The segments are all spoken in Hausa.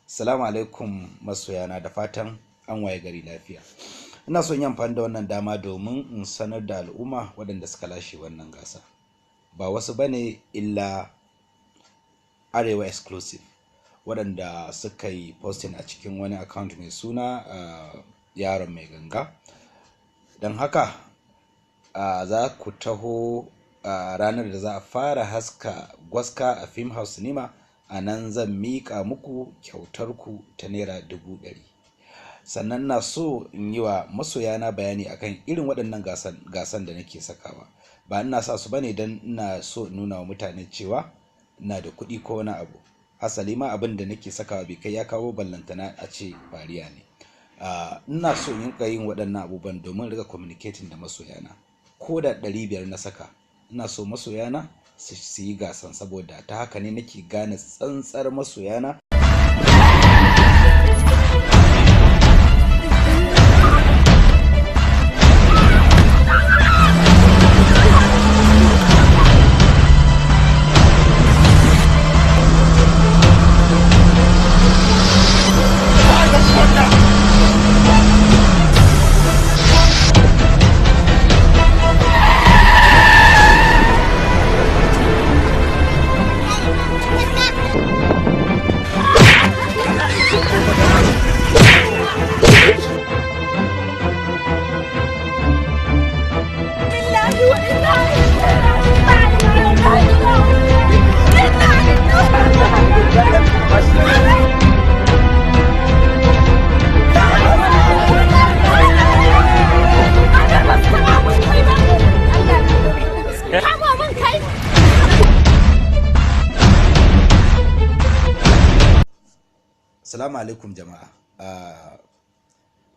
Salamu alaikum masoyana, da fatan an waye gari lafiya. Ina son yin amfani da wannan dama domin in sanar da al'umma waɗanda suka lashe wannan gasa. Ba wasu bane illa Arewa Exclusive, waɗanda suka yi posting a cikin wani account mai suna yaron mai ganga. Don haka za ku taho ranar da za a fara haska gwaska a Film House Cinema. A nan zan miƙa muku kyautarku ta naira 100,000. Sannan na so in yi wa masoyana bayani akan irin waɗannan gasan da nake sakawa. Ba ina sa su bane don ina so in nuna wa mutane cewa ina da kuɗi ko wani abu. Asali ma abin da nake sakawa bai kai ya kawo ballantana a ce fariya ne. Ina so in yin waɗannan abubuwan domin riga communicating da masoyana. Ko da 500 na saka, ina so masoyana su yi gasan, saboda ta haka ne nake gane tsantsar masoyana. Salamu alaikum jama'a.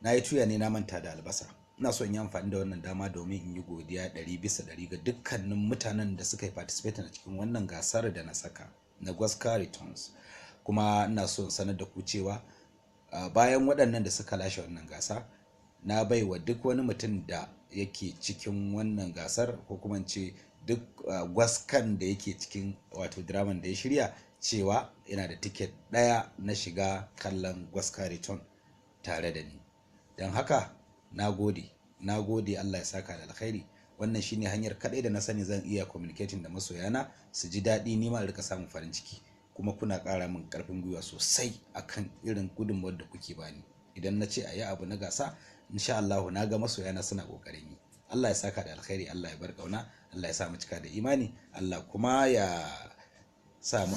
Na yi tuya ne na manta da albasa. Ina so in yi amfani da wannan dama domin in yi godiya 100% ga dukkanin mutanen da suka yi participate a cikin wannan gasar da na saka na Gwaska Returns. Kuma ina so in sanar da ku cewa bayan waɗannan da suka lashe wannan gasa, na bai wa duk wani mutum da yake cikin wannan gasar, ko kuma ce duk gwaskan da yake cikin wato draman da ya shirya, cewa yana da tiket ɗaya na shiga kallon Gwaska Return tare da ni. Don haka na gode, Allah ya saka da alkhairi. Wannan shine hanyar kaɗai da na sani zan iya communicating da masoyana su ji daɗi, ni ma rika samun farin ciki. Kuma kuna ƙara min ƙarfin gwiwa sosai akan irin gudunmawar da kuke bani. Idan na ce a yi abu na gasa, insha Allah na ga masoyana suna ƙoƙarin yi. Allah ya saka da alkhairi, Allah ya bar ƙauna, Allah ya sa mu cika da imani, Allah kuma ya sa mu